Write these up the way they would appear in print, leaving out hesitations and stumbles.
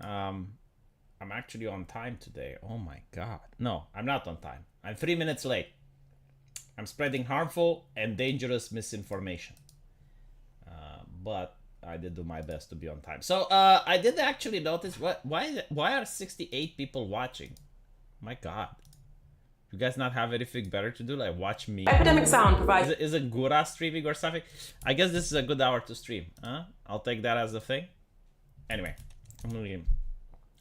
I'm actually on time today. Oh my god. No, I'm not on time. I'm 3 minutes late. I'm spreading harmful and dangerous misinformation. But I did do my best to be on time. So I did actually notice why are 68 people watching? My god. You guys not have anything better to do? Like watch me? Epidemic Sound provides... Is it Gura streaming or something? I guess this is a good hour to stream. Huh? I'll take that as a thing. Anyway, I'm gonna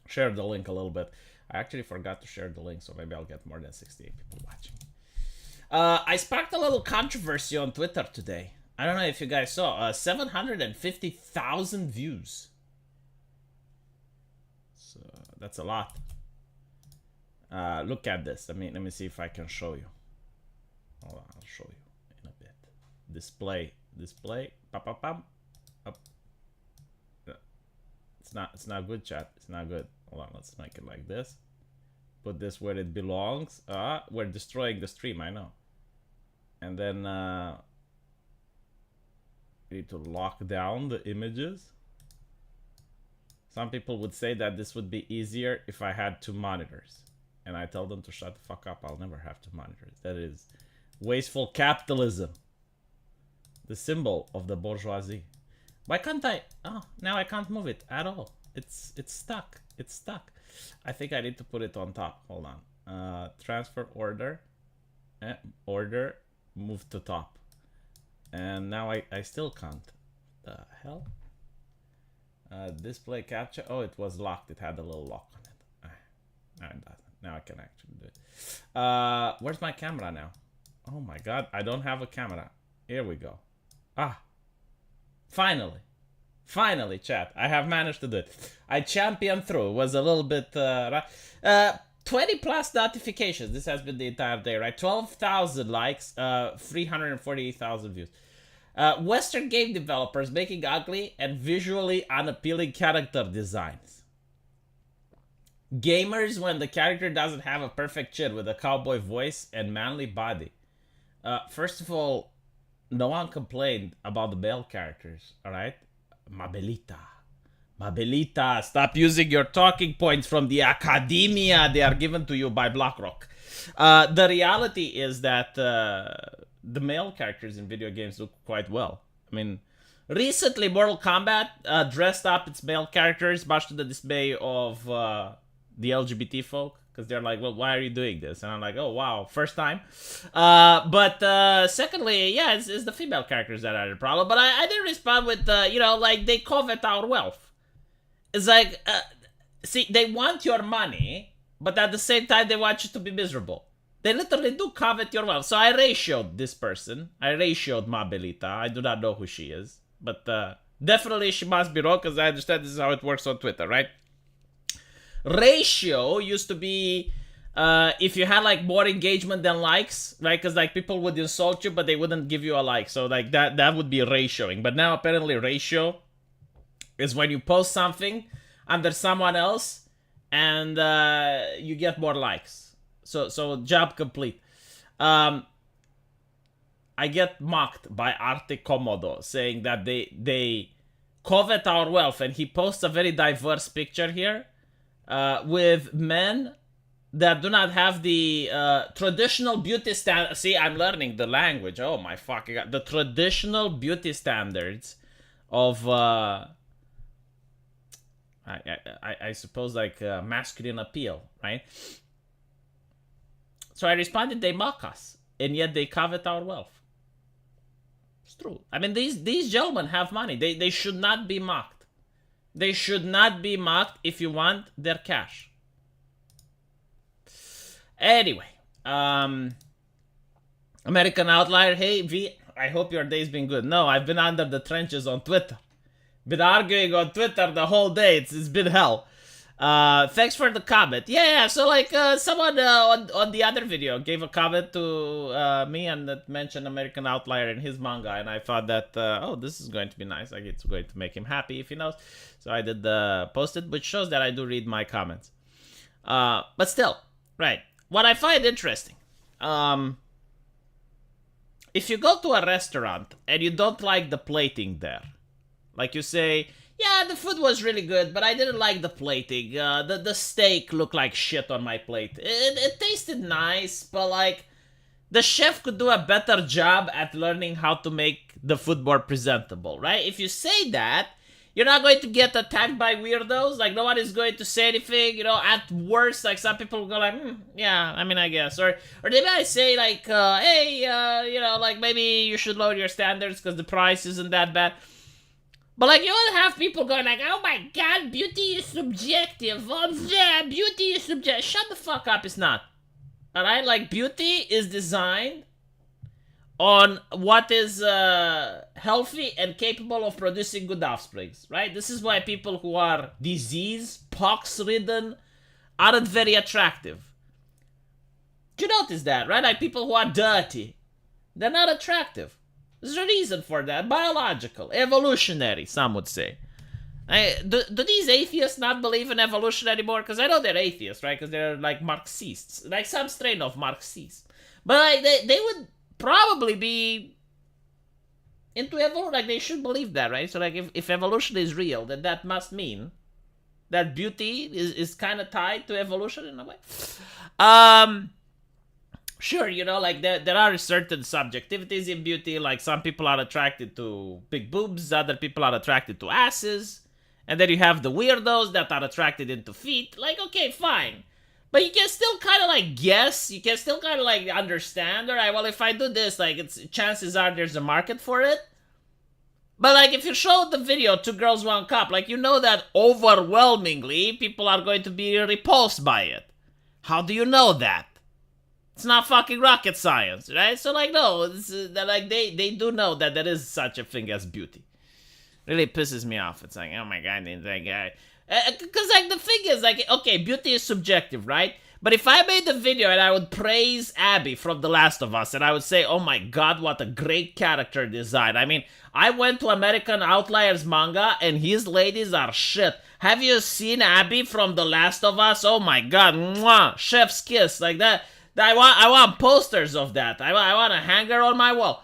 share the link a little bit. I actually forgot to share the link, so maybe I'll get more than 68 people watching. I sparked a little controversy on Twitter today. I don't know if you guys saw. 750,000 views. So that's a lot. Look at this. Let me see if I can show you. Hold on, I'll show you in a bit. Display. Pam, pam, pam. Up. It's not good, chat. It's not good. Hold on, let's make it like this. Put this where it belongs. We're destroying the stream, I know. And then we need to lock down the images. Some people would say that this would be easier if I had 2 monitors. And I tell them to shut the fuck up. I'll never have 2 monitors. That is wasteful capitalism. The symbol of the bourgeoisie. Why can't I? Oh, now I can't move it at all. It's stuck. It's stuck. I think I need to put it on top. Hold on. Transfer order. Order. Move to top. And now I still can't. The hell? Display capture. Oh, it was locked. It had a little lock on it. Now it doesn't. Now I can actually do it. Where's my camera now? Oh my god, I don't have a camera. Here we go. Finally. Finally, chat. I have managed to do it. I championed through. It was a little bit... 20 plus notifications. This has been the entire day, right? 12,000 likes. 348,000 views. Western game developers making ugly and visually unappealing character designs. Gamers when the character doesn't have a perfect chin with a cowboy voice and manly body. First of all, no one complained about the male characters, alright? Mabelita. Mabelita, stop using your talking points from the academia. They are given to you by BlackRock. The reality is that the male characters in video games look quite well. I mean, recently Mortal Kombat dressed up its male characters, much to the dismay of the LGBT folk, because they're like, well, why are you doing this? And I'm like, oh wow, first time. But secondly, yeah, it's the female characters that are the problem. But I didn't respond with you know, like, they covet our wealth. It's like, see, they want your money, but at the same time they want you to be miserable. They literally do covet your wealth. So I ratioed this person. I ratioed Mabelita. I do not know who she is, but definitely she must be wrong, because I understand this is how it works on Twitter, right? Ratio used to be if you had like more engagement than likes, right? Because like people would insult you, but they wouldn't give you a like. So like that would be ratioing. But now apparently ratio is when you post something under someone else and you get more likes. So job complete. I get mocked by Arctic Komodo saying that they covet our wealth, and he posts a very diverse picture here. With men that do not have the traditional beauty standards. See, I'm learning the language. Oh my fucking god. The traditional beauty standards of, I suppose, like masculine appeal, right? So I responded, they mock us, and yet they covet our wealth. It's true. I mean, these gentlemen have money. They should not be mocked. They should not be mocked if you want their cash. Anyway, American Outlier, hey V, I hope your day's been good. No, I've been under the trenches on Twitter. Been arguing on Twitter the whole day. It's been hell. Thanks for the comment. Yeah, so like someone on the other video gave a comment to me and that mentioned American Outlier in his manga, and I thought that oh, this is going to be nice. Like, it's going to make him happy if he knows. So I did post it, which shows that I do read my comments. But still, right, what I find interesting, if you go to a restaurant and you don't like the plating there, like you say, Yeah, the food was really good, but I didn't like the plating. The steak looked like shit on my plate. It tasted nice, but like the chef could do a better job at learning how to make the food more presentable, right? If you say that, you're not going to get attacked by weirdos. Like, no one is going to say anything. You know, at worst, like, some people will go like, yeah, I mean, I guess. Or they might say, like, hey, you know, like, maybe you should lower your standards because the price isn't that bad. But, like, you will have people going like, oh my god, beauty is subjective. Oh, yeah, beauty is subjective. Shut the fuck up, it's not. Alright? Like, beauty is designed on what is healthy and capable of producing good offsprings, right? This is why people who are disease, pox-ridden, aren't very attractive. Do you notice that, right? Like, people who are dirty, they're not attractive. There's a reason for that. Biological, evolutionary, some would say. Do these atheists not believe in evolution anymore? Because I know they're atheists, right? Because they're like Marxists, like some strain of Marxists. But like they would probably be into evolution. Like they should believe that, right? So like if evolution is real, then that must mean that beauty is kind of tied to evolution in a way. Sure, you know, like there are certain subjectivities in beauty. Like some people are attracted to big boobs, other people are attracted to asses. And then you have the weirdos that are attracted into feet. Like, okay, fine. But you can still kind of like guess. You can still kind of like understand. All right, well, if I do this, like, chances are there's a market for it. But like, if you show the video, 2 Girls, 1 Cup, like, you know that overwhelmingly people are going to be repulsed by it. How do you know that? It's not fucking rocket science, right? So like, no, like they do know that there is such a thing as beauty. Really pisses me off. It's like, oh my god, that guy. Because like the thing is, like, okay, beauty is subjective, right? But if I made the video and I would praise Abby from The Last of Us, and I would say, oh my god, what a great character design. I mean, I went to American Outliers manga, and his ladies are shit. Have you seen Abby from The Last of Us? Oh my god, mwah, chef's kiss, like that. I want posters of that. I want a hanger on my wall.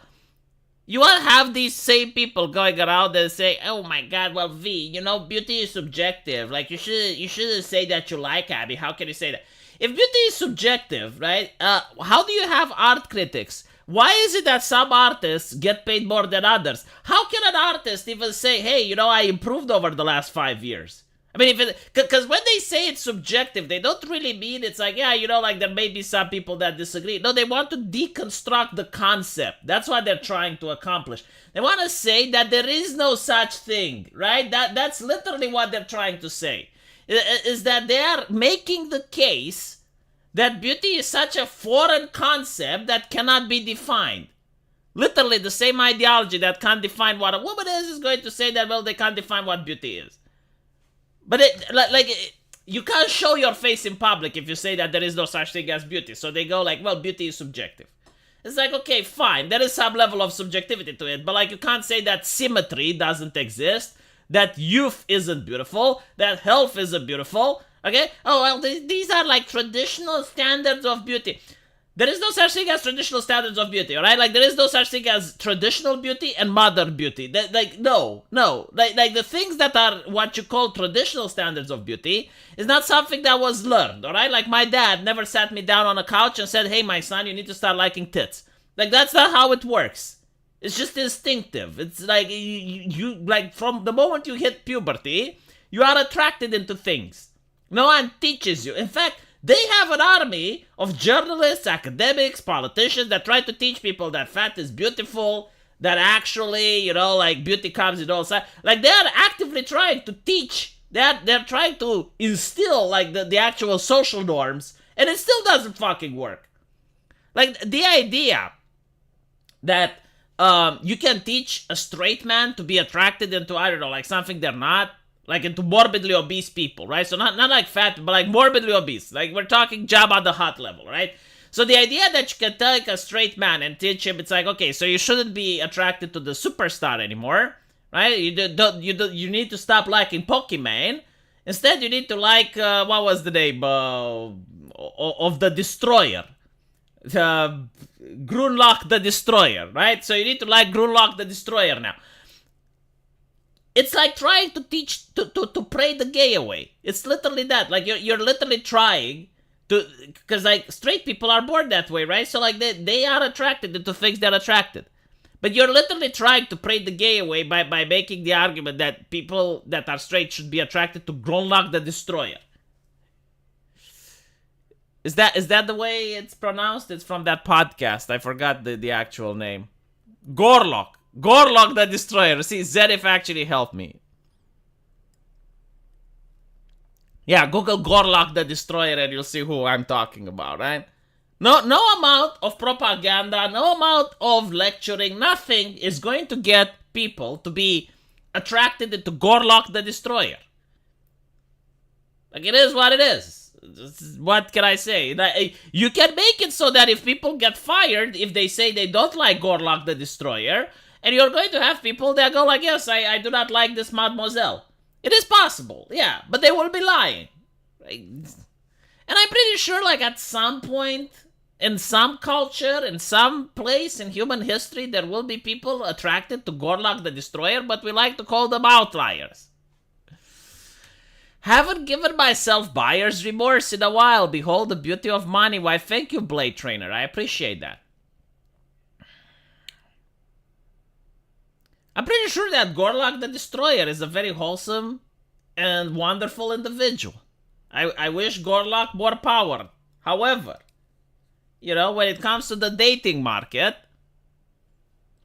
You want to have these same people going around and say, oh my god, well, V, you know, beauty is subjective. Like, you shouldn't say that you like Abby. How can you say that? If beauty is subjective, right, how do you have art critics? Why is it that some artists get paid more than others? How can an artist even say, hey, you know, I improved over the last 5 years? I mean, because when they say it's subjective, they don't really mean it's like, yeah, you know, like there may be some people that disagree. No, they want to deconstruct the concept. That's what they're trying to accomplish. They want to say that there is no such thing, right? That's literally what they're trying to say. Is that they are making the case that beauty is such a foreign concept that cannot be defined. Literally the same ideology that can't define what a woman is going to say that, well, they can't define what beauty is. But you can't show your face in public if you say that there is no such thing as beauty. So they go like, well, beauty is subjective. It's like, okay, fine, there is some level of subjectivity to it, but like you can't say that symmetry doesn't exist, that youth isn't beautiful, that health isn't beautiful, okay? Oh, well, these are like traditional standards of beauty. There is no such thing as traditional standards of beauty, alright? Like, there is no such thing as traditional beauty and modern beauty. No. Like, the things that are what you call traditional standards of beauty is not something that was learned, alright? Like, my dad never sat me down on a couch and said, hey, my son, you need to start liking tits. Like, that's not how it works. It's just instinctive. It's like, you like, from the moment you hit puberty, you are attracted into things. No one teaches you. In fact, they have an army of journalists, academics, politicians that try to teach people that fat is beautiful, that actually, you know, like beauty comes in all sides. Like, they are actively trying to teach, they're trying to instill like the actual social norms, and it still doesn't fucking work. Like, the idea that you can teach a straight man to be attracted into, I don't know, like something they're not, like into morbidly obese people, right? So not like fat, but like morbidly obese. Like, we're talking Jabba the Hutt level, right? So the idea that you can take a straight man and teach him, it's like, okay, so you shouldn't be attracted to the superstar anymore, right? You need to stop liking Pokemon. Instead, you need to like, what was the name of the Destroyer? Gorlock the Destroyer, right? So you need to like Gorlock the Destroyer now. It's like trying to teach to pray the gay away. It's literally that. Like you're literally trying to, because like straight people are born that way, right? So like they are attracted to things they're attracted. But you're literally trying to pray the gay away by making the argument that people that are straight should be attracted to Gorlock the Destroyer. Is that the way it's pronounced? It's from that podcast. I forgot the actual name. Gorlock the Destroyer. See, Zedif actually helped me. Yeah, Google Gorlock the Destroyer and you'll see who I'm talking about, right? No amount of propaganda, no amount of lecturing, nothing is going to get people to be attracted to Gorlock the Destroyer. Like, it is what it is. What can I say? You can make it so that if people get fired, if they say they don't like Gorlock the Destroyer, and you're going to have people that go like, yes, I do not like this mademoiselle. It is possible, yeah, but they will be lying. And I'm pretty sure, like, at some point, in some culture, in some place in human history, there will be people attracted to Gorlock the Destroyer, but we like to call them outliers. Haven't given myself buyer's remorse in a while. Behold the beauty of money. Why, thank you, Blade Trainer. I appreciate that. I'm pretty sure that Gorlock the Destroyer is a very wholesome and wonderful individual. I wish Gorlock more power. However, you know, when it comes to the dating market,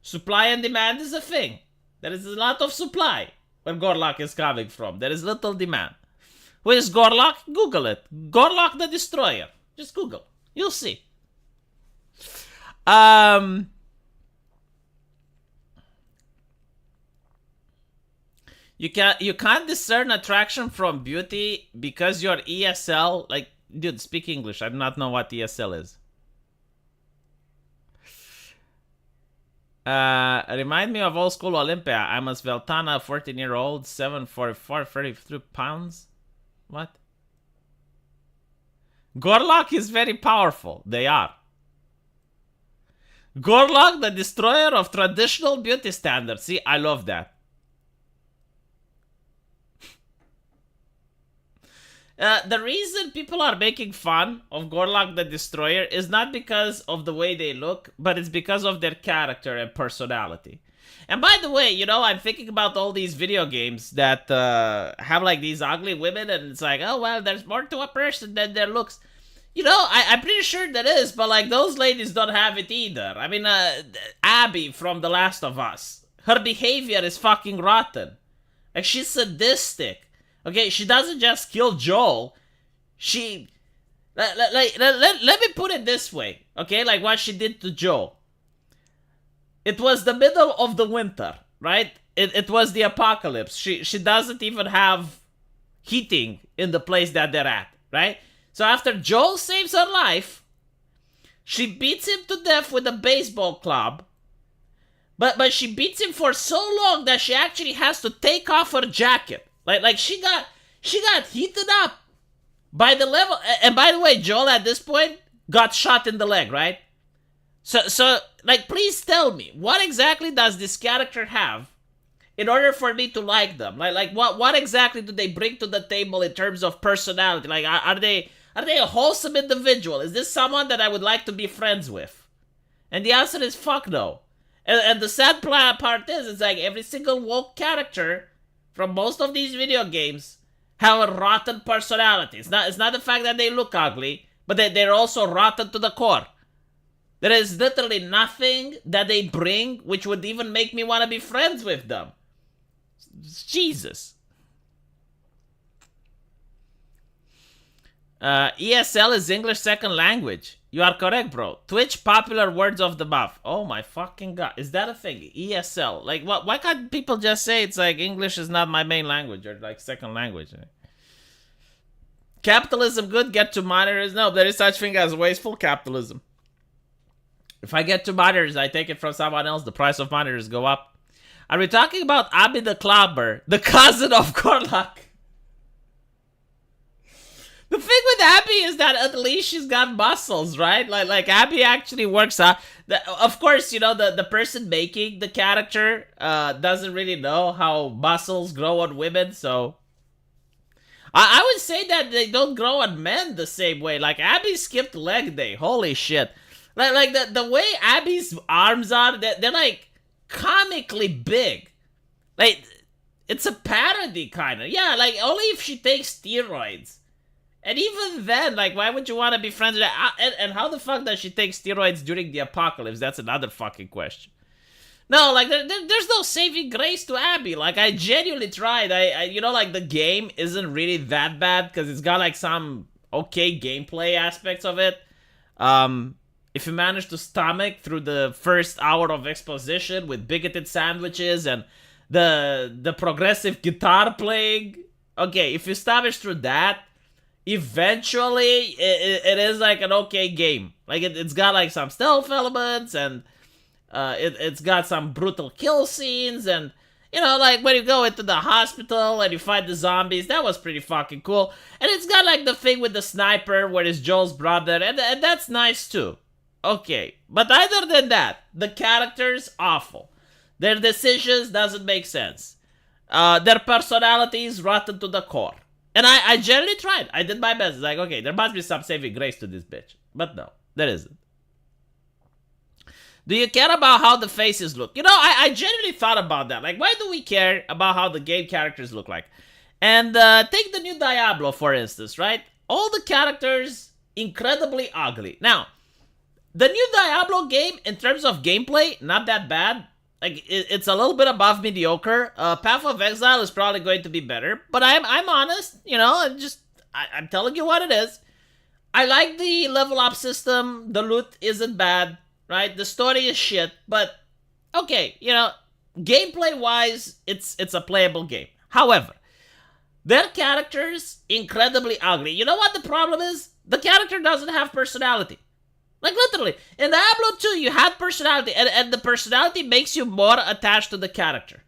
supply and demand is a thing. There is a lot of supply where Gorlock is coming from. There is little demand. Who is Gorlock? Google it. Gorlock the Destroyer. Just Google. You'll see. You can't discern attraction from beauty because your ESL, like, dude, speak English. I do not know what ESL is. Remind me of old school Olympia. I'm a Sveltana, 14-year-old, 744, 33 pounds. What? Gorlock is very powerful. They are. Gorlock, the destroyer of traditional beauty standards. See, I love that. The reason people are making fun of Gorlock the Destroyer is not because of the way they look, but it's because of their character and personality. And by the way, you know, I'm thinking about all these video games that have like these ugly women, and it's like, oh, well, there's more to a person than their looks. You know, I'm pretty sure there is, but like those ladies don't have it either. I mean, Abby from The Last of Us, her behavior is fucking rotten. Like, she's sadistic. Okay, she doesn't just kill Joel. She... Let me put it this way, okay? Like what she did to Joel. It was the middle of the winter, right? It was the apocalypse. She doesn't even have heating in the place that they're at, right? So after Joel saves her life, she beats him to death with a baseball club. But she beats him for so long that she actually has to take off her jacket. Like she got heated up by the level. And by the way, Joel at this point got shot in the leg, right? So like, please tell me, what exactly does this character have in order for me to like them? Like what exactly do they bring to the table in terms of personality? Like, are they a wholesome individual? Is this someone that I would like to be friends with? And the answer is fuck no. And the sad part is, it's like every single woke character from most of these video games have a rotten personality. It's not the fact that they look ugly, but they're also rotten to the core. There is literally nothing that they bring which would even make me want to be friends with them. Jesus. ESL is English second language. You are correct, bro. Twitch popular words of the mouth. Oh my fucking god. Is that a thing? ESL. Like, why can't people just say it's like English is not my main language or like second language? Capitalism good, get to minors? No, there is such thing as wasteful capitalism. If I get to minors, I take it from someone else, the price of minors go up. Are we talking about Abby the Clobber, the cousin of Gorlock? The thing with Abby Abby is that at least she's got muscles, right? Like Abby actually works out. Of course, you know, the person making the character doesn't really know how muscles grow on women, so I would say that they don't grow on men the same way. Like Abby skipped leg day. Holy shit. Like the way Abby's arms are, they're like comically big. Like it's a parody kind of. Yeah, like only if she takes steroids. And even then, like, why would you want to be friends with her? And how the fuck does she take steroids during the apocalypse? That's another fucking question. No, like, there's no saving grace to Abby. Like, I genuinely tried. You know, like, the game isn't really that bad because it's got, like, some okay gameplay aspects of it. If you manage to stomach through the first hour of exposition with bigoted sandwiches and the progressive guitar playing, okay, if you stomach through that, eventually it is, like, an okay game. Like, it's got, like, some stealth elements and it's got some brutal kill scenes, and you know, like when you go into the hospital and you fight the zombies, that was pretty fucking cool. And it's got like the thing with the sniper where it's Joel's brother, and that's nice too. Okay, but other than that, the characters awful. Their decisions doesn't make sense. Their personalities rotten to the core. And I generally tried. I did my best. It's like, okay, there must be some saving grace to this bitch, but no, there isn't. Do you care about how the faces look? You know, I genuinely thought about that. Like, why do we care about how the game characters look like? And take the new Diablo, for instance, right? All the characters, incredibly ugly. Now, the new Diablo game, in terms of gameplay, not that bad. Like, it's a little bit above mediocre. Path of Exile is probably going to be better. But I'm honest, you know, I'm telling you what it is. I like the level up system. The loot isn't bad. Right, the story is shit, but okay, you know, gameplay-wise, it's a playable game. However, their characters incredibly ugly. You know what the problem is? The character doesn't have personality. Like literally, in Diablo 2, you had personality, and the personality makes you more attached to the character.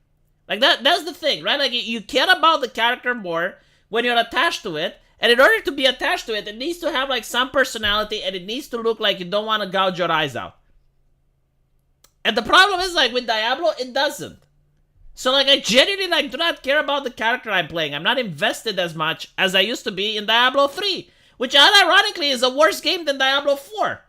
Like that's the thing, right? Like you care about the character more when you're attached to it. And in order to be attached to it, it needs to have like some personality, and it needs to look like you don't want to gouge your eyes out. And the problem is, like, with Diablo, it doesn't. So, like, I genuinely, like, do not care about the character I'm playing. I'm not invested as much as I used to be in Diablo 3. Which, unironically, is a worse game than Diablo 4.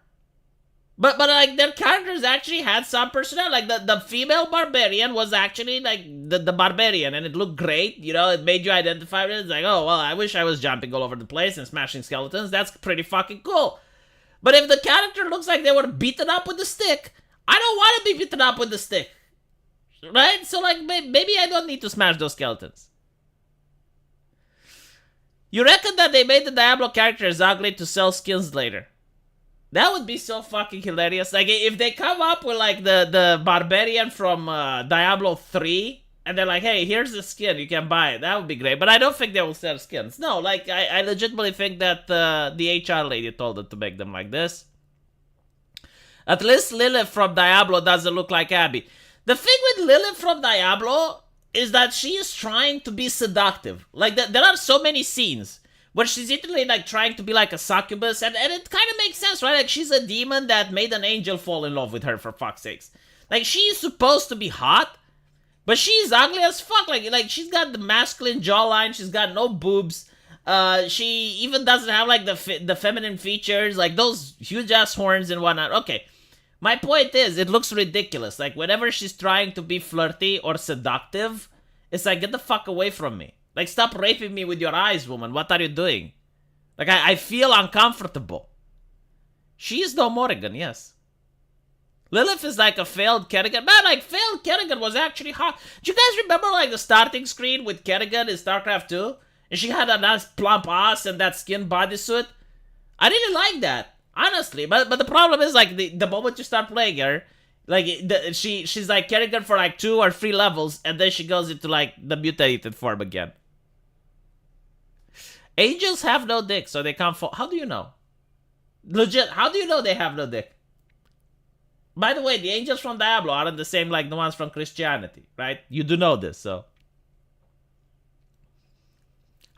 But like, their characters actually had some personality. Like, the female barbarian was actually, like, the barbarian. And it looked great, you know? It made you identify with it. It's like, oh, well, I wish I was jumping all over the place and smashing skeletons. That's pretty fucking cool. But if the character looks like they were beaten up with a stick, I don't want to be beaten up with the stick. Right? So, like, maybe I don't need to smash those skeletons. You reckon that they made the Diablo characters ugly to sell skins later? That would be so fucking hilarious. Like, if they come up with, like, the barbarian from Diablo 3, and they're like, hey, here's the skin, you can buy it. That would be great. But I don't think they will sell skins. No, like, I legitimately think that the HR lady told them to make them like this. At least Lilith from Diablo doesn't look like Abby. The thing with Lilith from Diablo is that she is trying to be seductive. Like, there are so many scenes where she's literally, like, trying to be like a succubus, and it kind of makes sense, right? Like, she's a demon that made an angel fall in love with her, for fuck's sakes. Like, she's supposed to be hot, but she's ugly as fuck. Like she's got the masculine jawline, she's got no boobs. She even doesn't have, like, the feminine features, like those huge-ass horns and whatnot. Okay. My point is, it looks ridiculous. Like, whenever she's trying to be flirty or seductive, it's like, get the fuck away from me. Like, stop raping me with your eyes, woman. What are you doing? Like, I feel uncomfortable. She is no Morrigan, yes. Lilith is like a failed Kerrigan. Man, like, failed Kerrigan was actually hot. Do you guys remember, like, the starting screen with Kerrigan in StarCraft 2? And she had a nice plump ass and that skin bodysuit? I really like that. Honestly, but the problem is, like, the moment you start playing her, like, she's like Kerrigan for like 2 or 3 levels, and then she goes into, like, the mutated form again. Angels have no dick, so they can't fall. How do you know? Legit, how do you know they have no dick? By the way, the angels from Diablo aren't the same like the ones from Christianity, right? You do know this, so.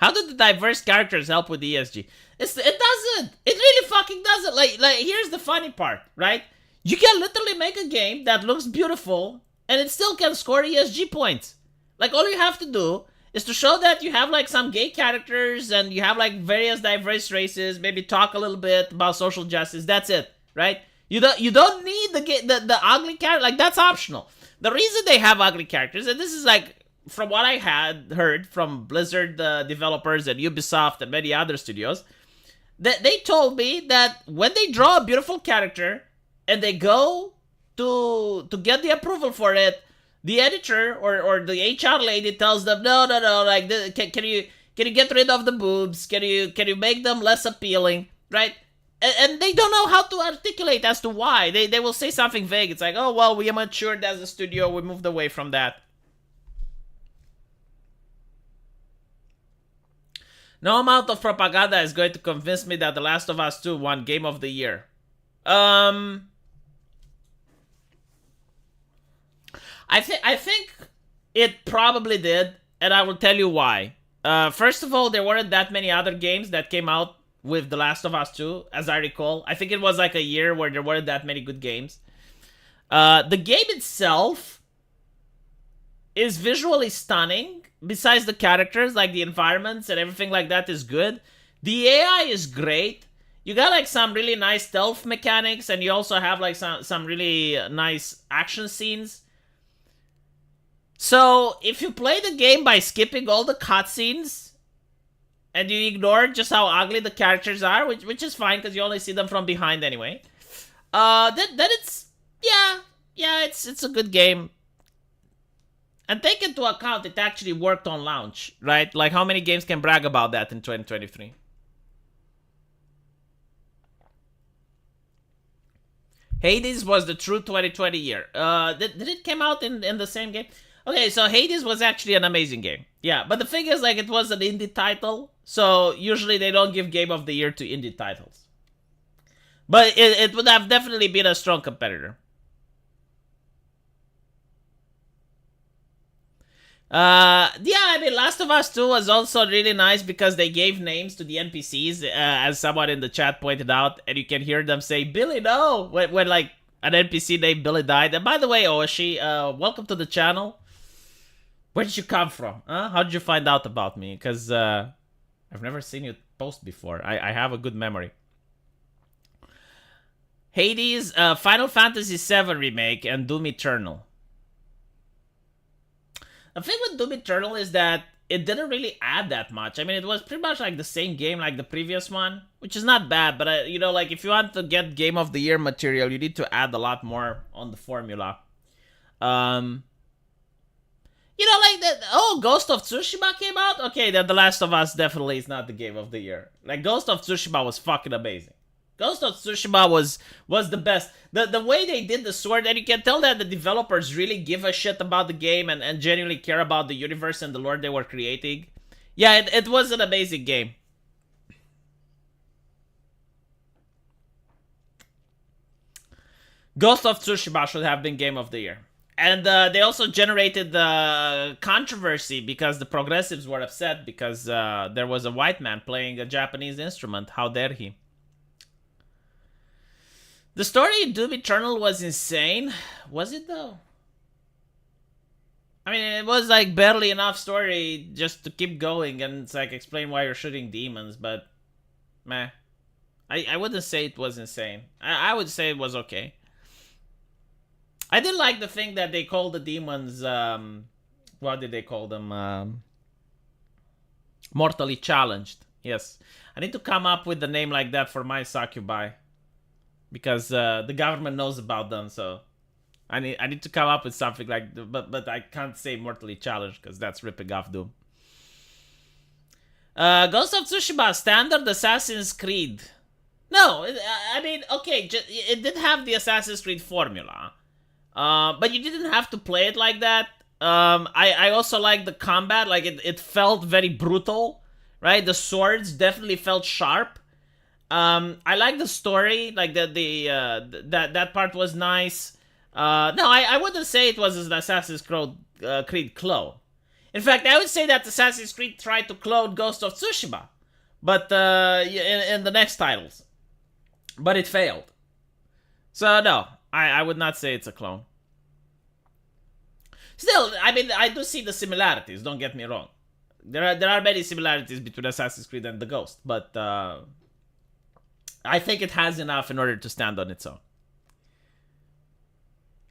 How do the diverse characters help with the ESG? It doesn't. It really fucking doesn't. Like here's the funny part, right? You can literally make a game that looks beautiful and it still can score ESG points. Like all you have to do is to show that you have like some gay characters and you have like various diverse races, maybe talk a little bit about social justice. That's it, right? You don't need the ugly character. Like that's optional. The reason they have ugly characters, and this is like from what I had heard from Blizzard developers and Ubisoft and many other studios, that they told me that when they draw a beautiful character and they go to get the approval for it, the editor or the HR lady tells them, no, like can you get rid of the boobs? Can you make them less appealing, right? And they don't know how to articulate as to why. They will say something vague. It's like, oh well, we matured as a studio, we moved away from that. No amount of propaganda is going to convince me that The Last of Us 2 won Game of the Year. I think it probably did, and I will tell you why. First of all, there weren't that many other games that came out with The Last of Us 2, as I recall. I think it was like a year where there weren't that many good games. The game itself is visually stunning. Besides the characters, like the environments and everything like that is good. The AI is great. You got like some really nice stealth mechanics, and you also have like some really nice action scenes. So if you play the game by skipping all the cutscenes and you ignore just how ugly the characters are, which is fine because you only see them from behind anyway, then it's it's a good game. And take into account it actually worked on launch, right? Like how many games can brag about that in 2023? Hades was the true 2020 year. Did it come out in the same game? Okay, so Hades was actually an amazing game. Yeah, but the thing is, like, it was an indie title, so usually they don't give Game of the Year to indie titles. But it would have definitely been a strong competitor. I mean, Last of Us 2 was also really nice because they gave names to the NPCs, as someone in the chat pointed out, and you can hear them say, Billy, no! When like, an NPC named Billy died. And by the way, Oishi, welcome to the channel. Where did you come from? How did you find out about me? Because, I've never seen you post before. I have a good memory. Hades, Final Fantasy VII Remake, and Doom Eternal. The thing with Doom Eternal is that it didn't really add that much. I mean, it was pretty much like the same game like the previous one, which is not bad, but, you know, like, if you want to get Game of the Year material, you need to add a lot more on the formula. You know, like, Ghost of Tsushima came out? Okay, then The Last of Us definitely is not the Game of the Year. Like, Ghost of Tsushima was fucking amazing. Ghost of Tsushima was the best. The way they did the sword, and you can tell that the developers really give a shit about the game and genuinely care about the universe and the lore they were creating. Yeah, it was an amazing game. Ghost of Tsushima should have been Game of the Year. And they also generated the controversy because the progressives were upset because there was a white man playing a Japanese instrument. How dare he? The story in Doom Eternal was insane. Was it, though? I mean, it was, like, barely enough story just to keep going, and it's like, explain why you're shooting demons, but meh. I wouldn't say it was insane. I would say it was okay. I did like the thing that they called the demons, what did they call them? Mortally challenged. Yes. I need to come up with a name like that for my succubi. Because the government knows about them, so I need to come up with something like, but I can't say mortally challenged because that's ripping off Doom. Ghost of Tsushima, standard Assassin's Creed. No, I mean, okay, it did have the Assassin's Creed formula, but you didn't have to play it like that. I also like the combat, like it felt very brutal, right? The swords definitely felt sharp. I like the story, like that part was nice. No, I wouldn't say it was an Assassin's Creed clone. In fact, I would say that Assassin's Creed tried to clone Ghost of Tsushima, but in the next titles, but it failed. So no, I would not say it's a clone. Still, I mean, I do see the similarities. Don't get me wrong. There are many similarities between Assassin's Creed and the Ghost, but I think it has enough in order to stand on its own.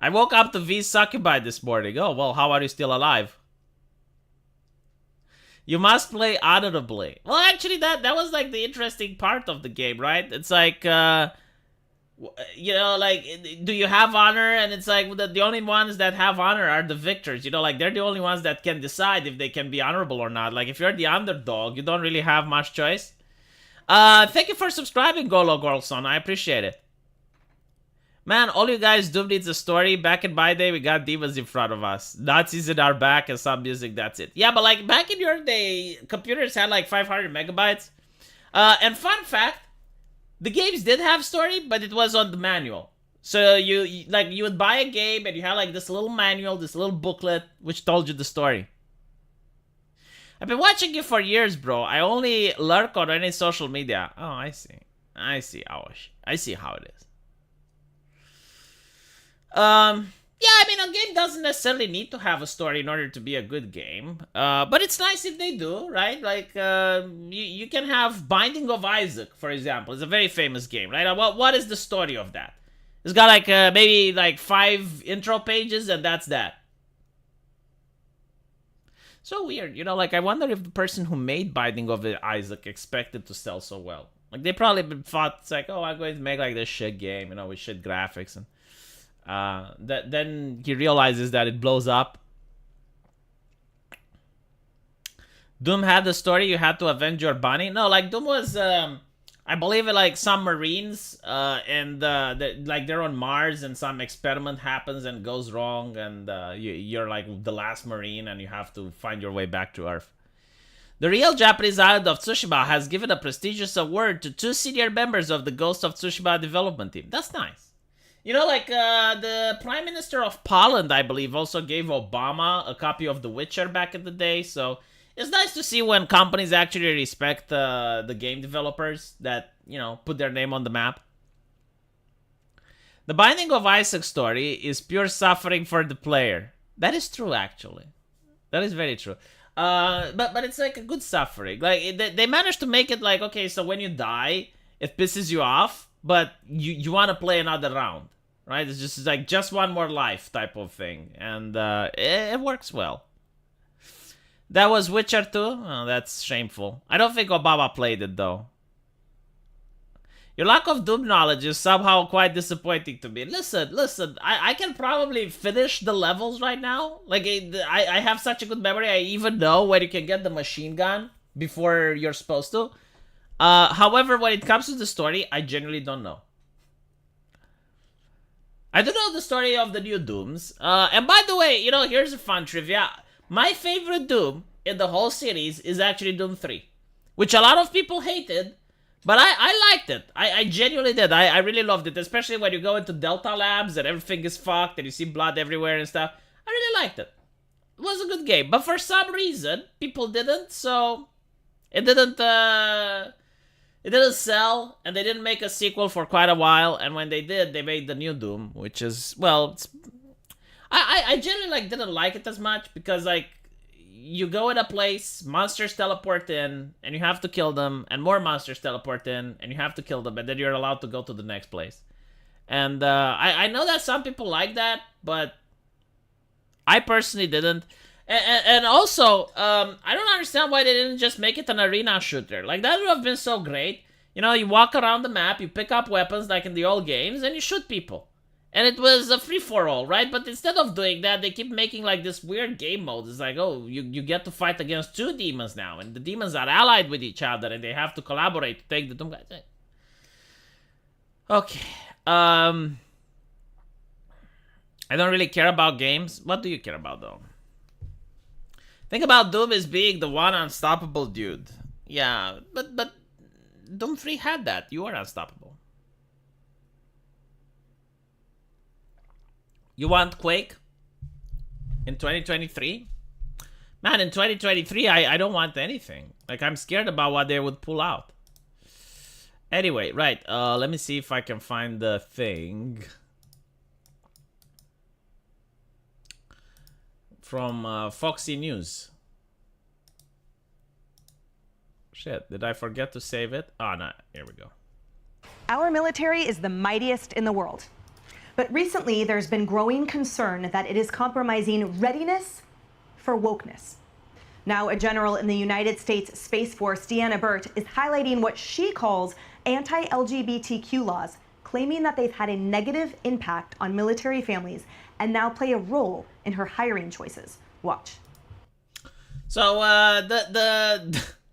I woke up to V Succubi this morning. Oh, well, how are you still alive? You must play honorably. Well, actually, that was like the interesting part of the game, right? It's like, you know, like, do you have honor? And it's like, the only ones that have honor are the victors. You know, like, they're the only ones that can decide if they can be honorable or not. Like, if you're the underdog, you don't really have much choice. Thank you for subscribing, Gorlock Girlson. I appreciate it. Man, all you guys do needs a story. Back in my day, we got demons in front of us. Nazis in our back and some music, that's it. Yeah, but like back in your day, computers had like 500 megabytes. And fun fact, the games did have story, but it was on the manual. So you would buy a game and you had like this little manual, this little booklet, which told you the story. I've been watching you for years, bro. I only lurk on any social media. Oh, I see. I see how it is. Yeah, I mean, a game doesn't necessarily need to have a story in order to be a good game. But it's nice if they do, right? Like, you can have Binding of Isaac, for example. It's a very famous game, right? What is the story of that? It's got like, maybe like 5 intro pages and that's that. So weird, you know, like, I wonder if the person who made Binding of Isaac expected to sell so well. Like, they probably thought, it's like, oh, I'm going to make like this shit game, you know, with shit graphics and... then he realizes that it blows up. Doom had the story, you had to avenge your bunny. No, like Doom was, I believe, like some Marines, and like they're on Mars, and some experiment happens and goes wrong, and you're like the last Marine, and you have to find your way back to Earth. The real Japanese island of Tsushima has given a prestigious award to 2 senior members of the Ghost of Tsushima development team. That's nice. You know, like, the Prime Minister of Poland, I believe, also gave Obama a copy of The Witcher back in the day, so it's nice to see when companies actually respect the game developers that, you know, put their name on the map. The Binding of Isaac story is pure suffering for the player. That is true, actually. That is very true. But it's like a good suffering. Like, they managed to make it like, okay, so when you die, it pisses you off, but you want to play another round, right? It's just like just one more life type of thing, and it works well. That was Witcher 2? Oh, that's shameful. I don't think Obama played it, though. Your lack of Doom knowledge is somehow quite disappointing to me. Listen, I can probably finish the levels right now. Like, I have such a good memory, I even know where you can get the machine gun before you're supposed to. However, when it comes to the story, I genuinely don't know. I do know the story of the new Dooms. And by the way, you know, here's a fun trivia. My favorite Doom in the whole series is actually Doom 3. Which a lot of people hated, but I liked it. I genuinely did. I really loved it. Especially when you go into Delta Labs and everything is fucked and you see blood everywhere and stuff. I really liked it. It was a good game. But for some reason, people didn't, so... It didn't sell, and they didn't make a sequel for quite a while, and when they did, they made the new Doom, which is, well, I generally, like, didn't like it as much, because, like, you go in a place, monsters teleport in, and you have to kill them, and more monsters teleport in, and you have to kill them, and then you're allowed to go to the next place. And, I know that some people like that, but I personally didn't. And also, I don't understand why they didn't just make it an arena shooter. Like, that would have been so great. You know, you walk around the map, you pick up weapons like in the old games, and you shoot people. And it was a free-for-all, right? But instead of doing that, they keep making, like, this weird game mode. It's like, oh, you get to fight against 2 demons now, and the demons are allied with each other, and they have to collaborate to take the Doom guys. Okay. I don't really care about games. What do you care about, though? Think about Doom as being the one unstoppable dude. Yeah, but Doom 3 had that. You are unstoppable. You want Quake in 2023? Man, in 2023, I don't want anything. Like, I'm scared about what they would pull out. Anyway, right. Let me see if I can find the thing. From Foxy News. Shit, did I forget to save it? Oh, no. Here we go. Our military is the mightiest in the world. But recently, there's been growing concern that it is compromising readiness for wokeness. Now, a general in the United States Space Force, Deanna Burt, is highlighting what she calls anti-LGBTQ laws, claiming that they've had a negative impact on military families and now play a role in her hiring choices. Watch. So,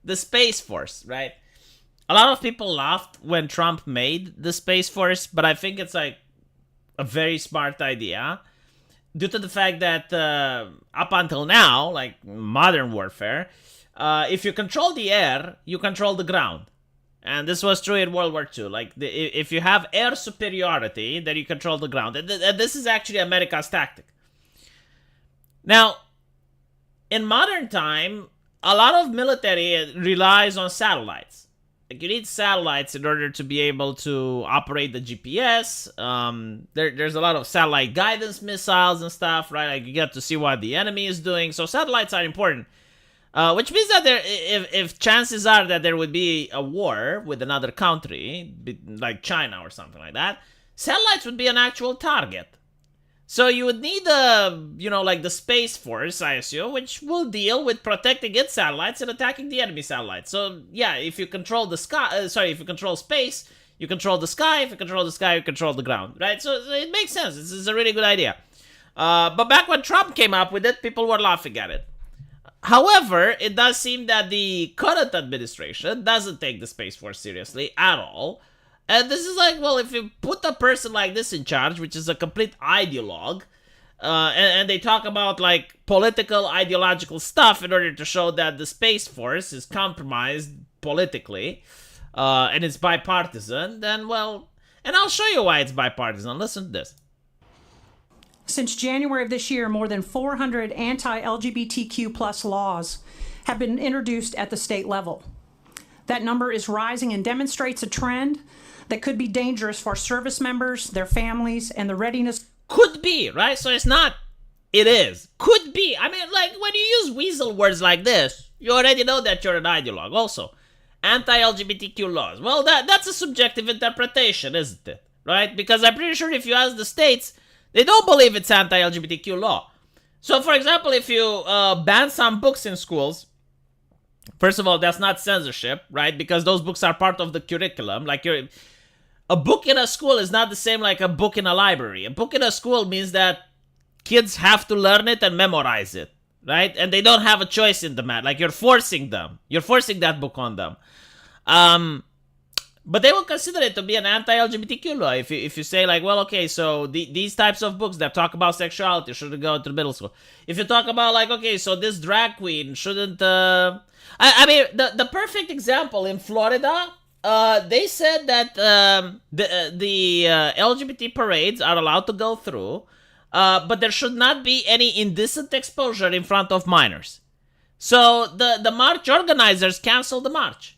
the Space Force, right? A lot of people laughed when Trump made the Space Force, but I think it's like a very smart idea. Due to the fact that up until now, like modern warfare, if you control the air, you control the ground. And this was true in World War II. Like, if you have air superiority, then you control the ground. And this is actually America's tactic. Now, in modern time, a lot of military relies on satellites. Like, you need satellites in order to be able to operate the GPS. There's a lot of satellite guidance missiles and stuff, right? Like, you get to see what the enemy is doing. So satellites are important. Which means that if chances are that there would be a war with another country, like China or something like that, satellites would be an actual target. So you would need like the Space Force, I assume, which will deal with protecting its satellites and attacking the enemy satellites. So yeah, if you control the sky, if you control space, you control the sky. If you control the sky, you control the ground, right? So it makes sense. This is a really good idea. But back when Trump came up with it, people were laughing at it. However, it does seem that the current administration doesn't take the Space Force seriously at all. And this is like, well, if you put a person like this in charge, which is a complete ideologue, and they talk about, like, political, ideological stuff in order to show that the Space Force is compromised politically, and it's bipartisan, then, well, and I'll show you why it's bipartisan. Listen to this. Since January of this year, more than 400 anti-LGBTQ plus laws have been introduced at the state level. That number is rising and demonstrates a trend that could be dangerous for service members, their families, and the readiness. Could be, right? So it's not, it is. Could be. I mean, like, when you use weasel words like this, you already know that you're an ideologue. Also, anti-LGBTQ laws. Well, that's a subjective interpretation, isn't it? Right? Because I'm pretty sure if you ask the states, they don't believe it's anti-LGBTQ law. So, for example, if you ban some books in schools, first of all, that's not censorship, right? Because those books are part of the curriculum. Like, a book in a school is not the same like a book in a library. A book in a school means that kids have to learn it and memorize it, right? And they don't have a choice in the matter. Like, you're forcing them. You're forcing that book on them. But they will consider it to be an anti-LGBTQ law. If you say, like, well, okay, so these types of books that talk about sexuality shouldn't go to middle school. If you talk about, like, okay, so this drag queen shouldn't... I mean, the perfect example in Florida, they said that the LGBT parades are allowed to go through, but there should not be any indecent exposure in front of minors. So the march organizers canceled the march.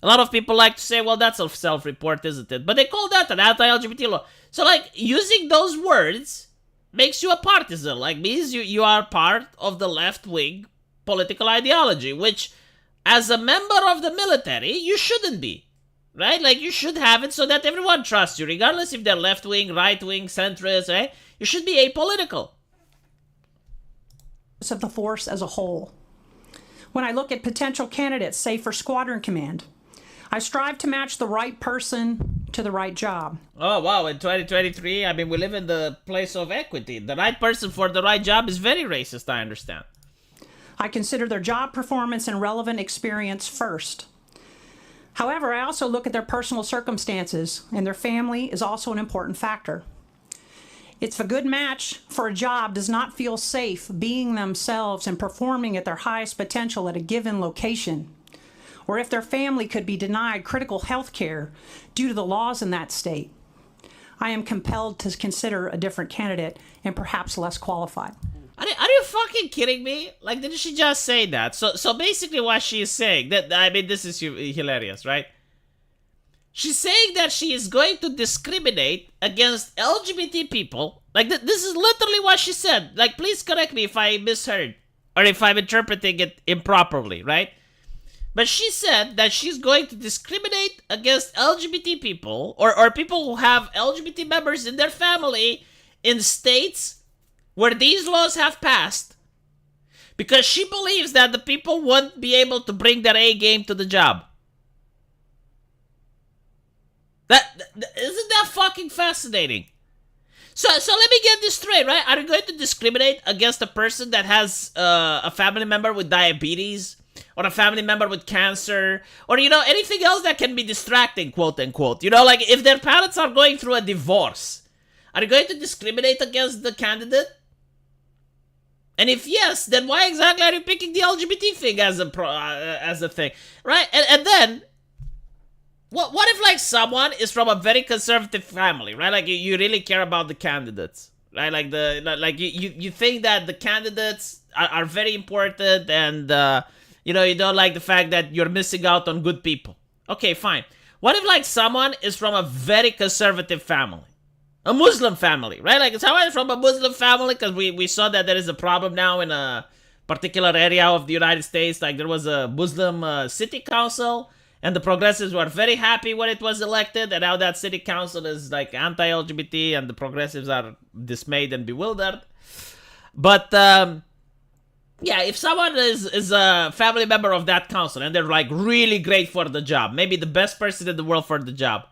A lot of people like to say, well, that's a self-report, isn't it? But they call that an anti-LGBT law. So, like, using those words makes you a partisan. Like, means you are part of the left-wing political ideology, which, as a member of the military, you shouldn't be. Right? Like, you should have it so that everyone trusts you, regardless if they're left-wing, right-wing, centrist, right? You should be apolitical. Of the force as a whole. When I look at potential candidates, say for squadron command, I strive to match the right person to the right job. Oh, wow. In 2023, I mean, we live in the place of equity. The right person for the right job is very racist, I understand. I consider their job performance and relevant experience first. However, I also look at their personal circumstances, and their family is also an important factor. If a good match for a job does not feel safe being themselves and performing at their highest potential at a given location, or if their family could be denied critical health care due to the laws in that state, I am compelled to consider a different candidate and perhaps less qualified. Are you fucking kidding me? Like, didn't she just say that? So basically what she is saying, that, I mean, this is hilarious, right? She's saying that she is going to discriminate against LGBT people. Like, this is literally what she said. Like, please correct me if I misheard or if I'm interpreting it improperly, right? But she said that she's going to discriminate against LGBT people or people who have LGBT members in their family in states where these laws have passed because she believes that the people won't be able to bring their A game to the job. Isn't that fucking fascinating? So let me get this straight, right? Are you going to discriminate against a person that has a family member with diabetes or a family member with cancer or, you know, anything else that can be distracting, quote unquote? You know, like if their parents are going through a divorce, are you going to discriminate against the candidate? And if yes, then why exactly are you picking the LGBT thing as a thing, right? And then, what if like someone is from a very conservative family, right? Like you really care about the candidates, right? Like you think that the candidates are very important, and you know, you don't like the fact that you're missing out on good people. Okay, fine. What if like someone is from a very conservative family? A Muslim family, right? Like someone from a Muslim family, because we saw that there is a problem now in a particular area of the United States. Like there was a Muslim city council, and the progressives were very happy when it was elected, and now that city council is like anti-LGBT, and the progressives are dismayed and bewildered. But yeah, if someone is a family member of that council, and they're like really great for the job, maybe the best person in the world for the job,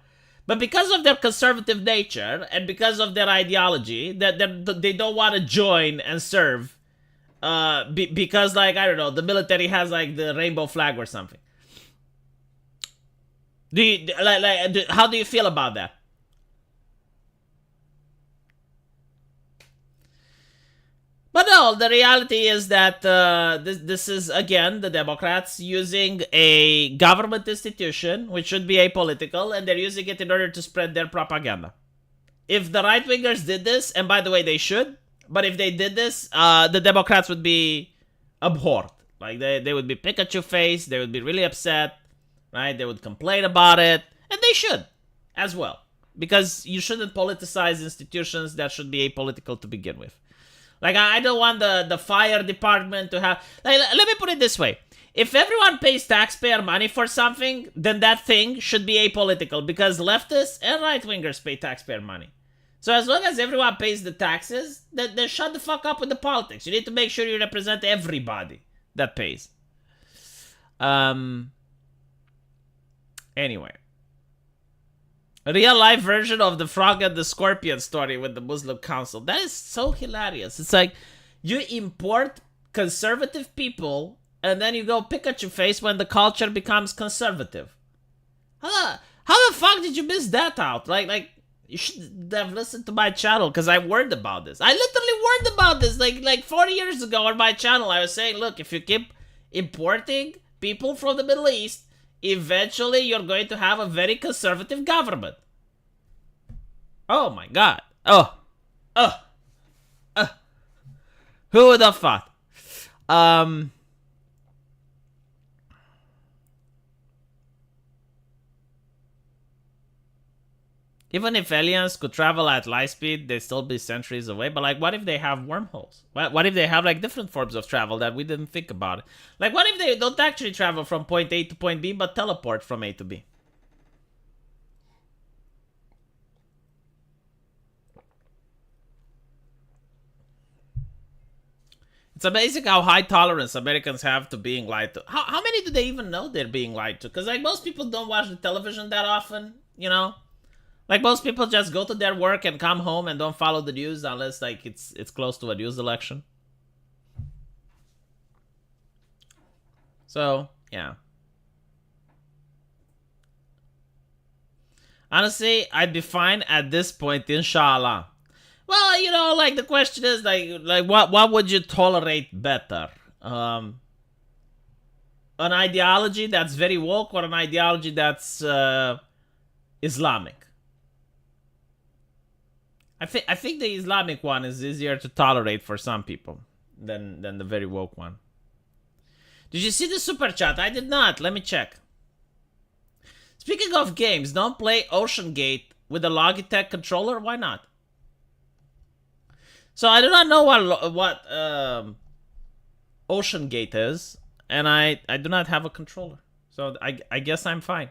but because of their conservative nature and because of their ideology, that they don't want to join and serve, because like I don't know, the military has like the rainbow flag or something. How do you feel about that? But no, the reality is that this is, again, the Democrats using a government institution, which should be apolitical, and they're using it in order to spread their propaganda. If the right-wingers did this, and by the way, they should, but if they did this, the Democrats would be abhorred. Like, they would be Pikachu-faced, they would be really upset, right? They would complain about it, and they should, as well. Because you shouldn't politicize institutions that should be apolitical to begin with. Like, I don't want the fire department to have... Like, let me put it this way. If everyone pays taxpayer money for something, then that thing should be apolitical, because leftists and right-wingers pay taxpayer money. So as long as everyone pays the taxes, then shut the fuck up with the politics. You need to make sure you represent everybody that pays. Anyway. A real-life version of the Frog and the Scorpion story with the Muslim Council. That is so hilarious. It's like, you import conservative people, and then you go Pikachu face when the culture becomes conservative. How the fuck did you miss that out? Like you should have listened to my channel, because I warned about this. I literally warned about this like 40 years ago on my channel. I was saying, look, if you keep importing people from the Middle East, eventually you're going to have a very conservative government. Oh my god. Who would have thought? Even if aliens could travel at light speed, they'd still be centuries away. But like, what if they have wormholes? What if they have like different forms of travel that we didn't think about? Like, what if they don't actually travel from point A to point B, but teleport from A to B? It's amazing how high tolerance Americans have to being lied to. How many do they even know they're being lied to? Because like, most people don't watch the television that often, you know? Like, most people just go to their work and come home and don't follow the news unless, like, it's close to a news election. So, yeah. Honestly, I'd be fine at this point, inshallah. Well, you know, like, the question is, like what would you tolerate better? An ideology that's very woke, or an ideology that's Islamic? I think the Islamic one is easier to tolerate for some people. than the very woke one. Did you see the super chat? I did not. Let me check. Speaking of games, don't play Ocean Gate with a Logitech controller. Why not? So I do not know what Ocean Gate is, and I do not have a controller. So I guess I'm fine.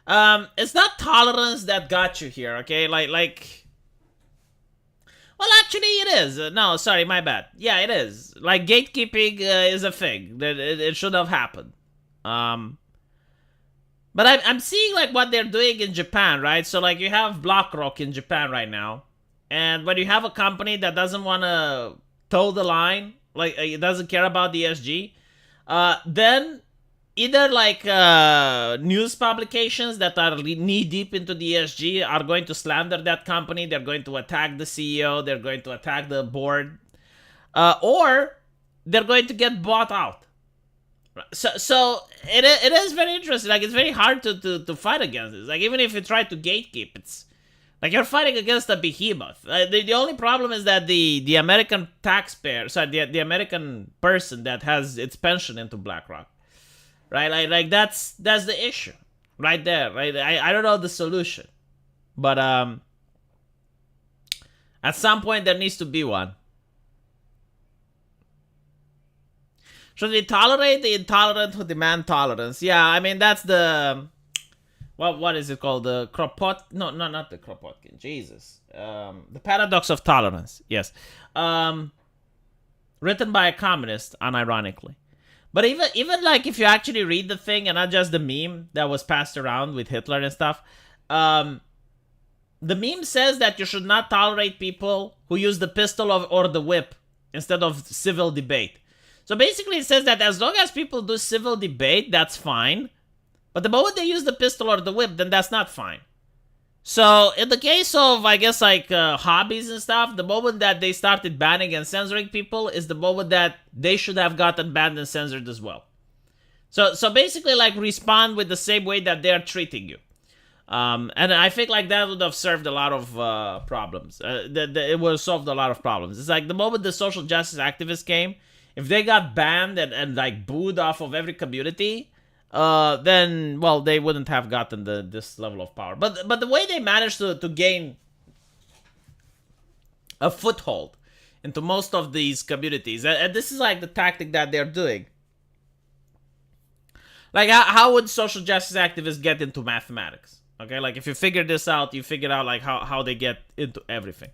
It's not tolerance that got you here, okay? Like. Well, actually, it is. No, sorry, my bad. Yeah, it is. Like, gatekeeping is a thing. It should have happened. But I'm seeing, like, what they're doing in Japan, right? So, like, you have BlackRock in Japan right now. And when you have a company that doesn't want to toe the line, like, it doesn't care about the ESG, then either, like, news publications that are knee-deep into the ESG are going to slander that company. They're going to attack the CEO. They're going to attack the board. Or they're going to get bought out. So it is very interesting. Like, it's very hard to fight against this. Like, even if you try to gatekeep, it's like you're fighting against a behemoth. The only problem is that the American taxpayer, sorry, the American person that has its pension into BlackRock, right? Like that's the issue right there, right? I don't know the solution, but at some point there needs to be one. Should we tolerate the intolerant who demand tolerance? Yeah, I mean that's the what is it called? The Kropotkin? No, not the Kropotkin. Jesus, the paradox of tolerance. Yes, written by a communist, unironically. But even like if you actually read the thing and not just the meme that was passed around with Hitler and stuff, the meme says that you should not tolerate people who use the pistol or the whip instead of civil debate. So basically it says that as long as people do civil debate, that's fine. But the moment they use the pistol or the whip, then that's not fine. So in the case of, I guess, like hobbies and stuff, the moment that they started banning and censoring people is the moment that they should have gotten banned and censored as well. So basically, like, respond with the same way that they're treating you. And I think like that would have served a lot of problems. It would have solved a lot of problems. It's like the moment the social justice activists came, if they got banned and like booed off of every community, then, well, they wouldn't have gotten this level of power. But the way they managed to gain a foothold into most of these communities, and this is like the tactic that they're doing. Like, how would social justice activists get into mathematics? Okay, like if you figure this out, you figure out like how they get into everything.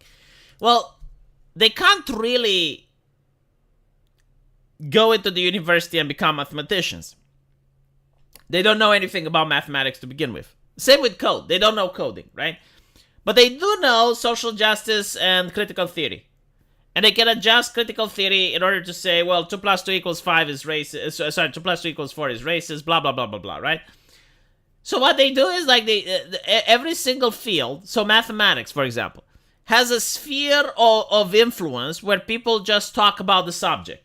Well, they can't really go into the university and become mathematicians. They don't know anything about mathematics to begin with. Same with code. They don't know coding, right? But they do know social justice and critical theory. And they can adjust critical theory in order to say, well, 2 plus 2 equals 5 is racist. Sorry, 2 plus 2 equals 4 is racist, blah, blah, blah, blah, blah, right? So what they do is, like, every single field, so mathematics, for example, has a sphere of influence where people just talk about the subject.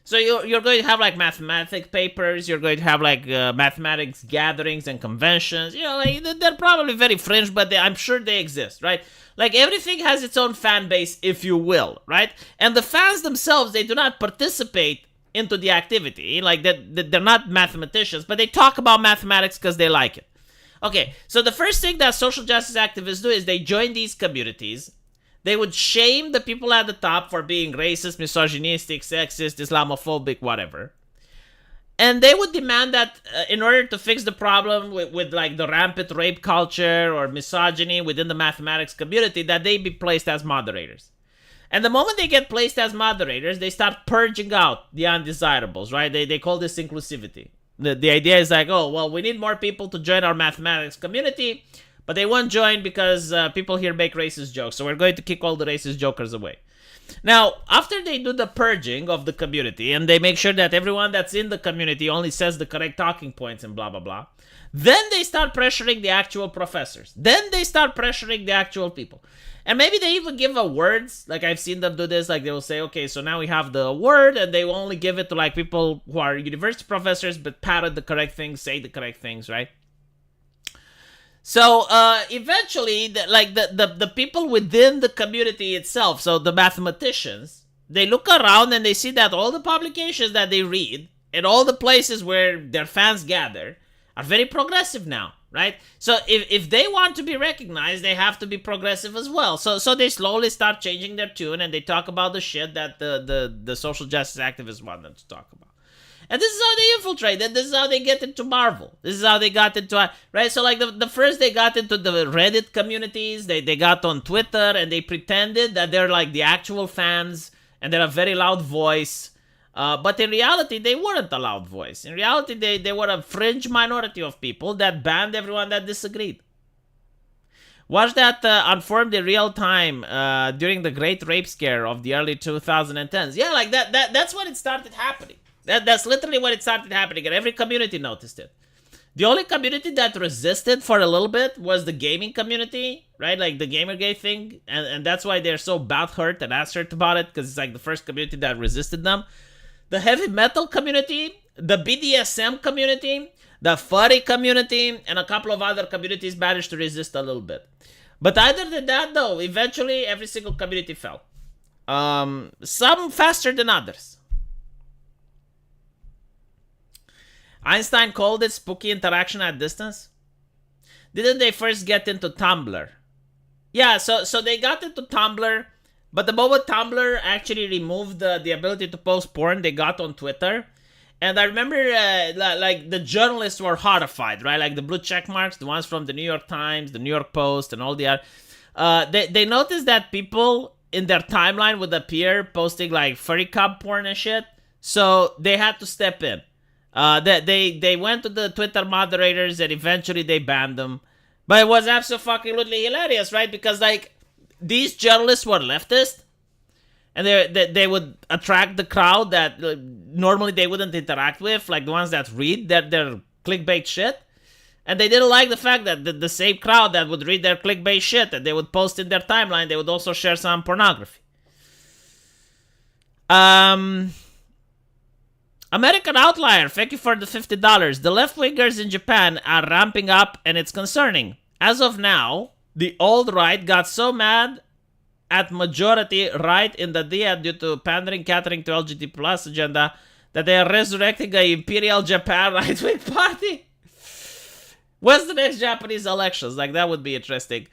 So you're going to have, like, mathematics papers, you're going to have, like, mathematics gatherings and conventions. You know, like, they're probably very fringe, but I'm sure they exist, right? Like, everything has its own fan base, if you will, right? And the fans themselves, they do not participate into the activity. Like, they're not mathematicians, but they talk about mathematics because they like it. Okay, so the first thing that social justice activists do is they join these communities. They would shame the people at the top for being racist, misogynistic, sexist, Islamophobic, whatever. And they would demand that in order to fix the problem with like the rampant rape culture or misogyny within the mathematics community, that they be placed as moderators. And the moment they get placed as moderators, they start purging out the undesirables, right? They call this inclusivity. The idea is like, oh, well, we need more people to join our mathematics community, but they won't join because people here make racist jokes. So we're going to kick all the racist jokers away. Now, after they do the purging of the community and they make sure that everyone that's in the community only says the correct talking points and blah, blah, blah, then they start pressuring the actual professors. Then they start pressuring the actual people. And maybe they even give words. Like, I've seen them do this. Like, they will say, okay, so now we have the word, and they will only give it to, like, people who are university professors, but parrot the correct things, say the correct things, right? So, eventually, the people within the community itself, so the mathematicians, they look around and they see that all the publications that they read and all the places where their fans gather are very progressive now, right? So if they want to be recognized, they have to be progressive as well. So they slowly start changing their tune and they talk about the shit that the social justice activists want them to talk about. And this is how they infiltrate. And this is how they get into Marvel. This is how they got into, right? So like the first they got into the Reddit communities. They got on Twitter and they pretended that they're like the actual fans and they're a very loud voice. But in reality, they weren't a loud voice. In reality, they were a fringe minority of people that banned everyone that disagreed. Watch that unformed in real time during the Great Rape Scare of the early 2010s. Yeah, like that's when it started happening. That's literally when it started happening, and every community noticed it. The only community that resisted for a little bit was the gaming community, right? Like the Gamergate thing, and that's why they're so butthurt and ass-hurt about it, because it's like the first community that resisted them. The heavy metal community, the BDSM community, the furry community, and a couple of other communities managed to resist a little bit. But other than that, though, eventually every single community fell. Some faster than others. Einstein called it spooky interaction at distance. Didn't they first get into Tumblr? Yeah, so they got into Tumblr, but the moment Tumblr actually removed the ability to post porn, they got on Twitter. And I remember, like, the journalists were horrified, right? Like, the blue check marks, the ones from the New York Times, the New York Post, and all the other. They noticed that people in their timeline would appear posting, like, furry cub porn and shit. So they had to step in. They went to the Twitter moderators and eventually they banned them. But it was absolutely hilarious, right? Because, like, these journalists were leftist. And they would attract the crowd that normally they wouldn't interact with. Like the ones that read their clickbait shit. And they didn't like the fact that the same crowd that would read their clickbait shit that they would post in their timeline, they would also share some pornography. American Outlier, thank you for the $50. The left-wingers in Japan are ramping up and it's concerning. As of now, the alt-right got so mad at majority right in the DIA due to pandering, catering to LGBT plus agenda that they are resurrecting a Imperial Japan right-wing party. When's the next Japanese elections? Like, that would be interesting.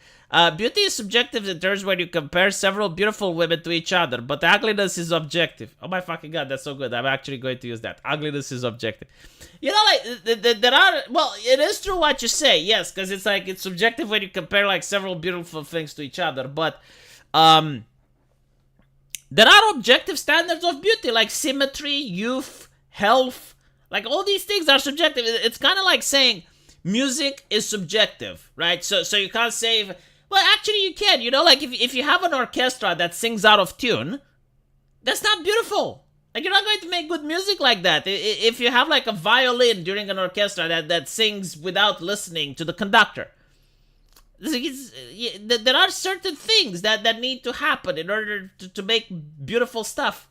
Beauty is subjective in terms where you compare several beautiful women to each other, but ugliness is objective. Oh my fucking god, that's so good. I'm actually going to use that. Ugliness is objective. You know, like, there are... Well, it is true what you say, yes, because it's like, it's subjective when you compare, like, several beautiful things to each other, but... there are objective standards of beauty, like symmetry, youth, health. Like, all these things are subjective. It's kind of like saying music is subjective, right? So you can't say... Well, actually, you can. You know, like, if you have an orchestra that sings out of tune, that's not beautiful. Like, you're not going to make good music like that. If you have, like, a violin during an orchestra that sings without listening to the conductor. There are certain things that need to happen in order to make beautiful stuff.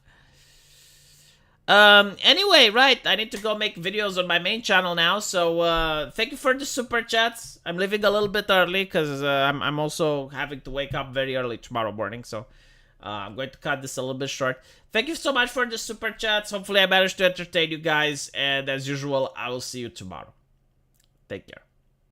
Anyway, right, I need to go make videos on my main channel now, so thank you for the super chats. I'm leaving a little bit early because I'm also having to wake up very early tomorrow morning, so I'm going to cut this a little bit short. Thank you so much for the super chats. Hopefully I managed to entertain you guys, and as usual, I will see you tomorrow. Take care.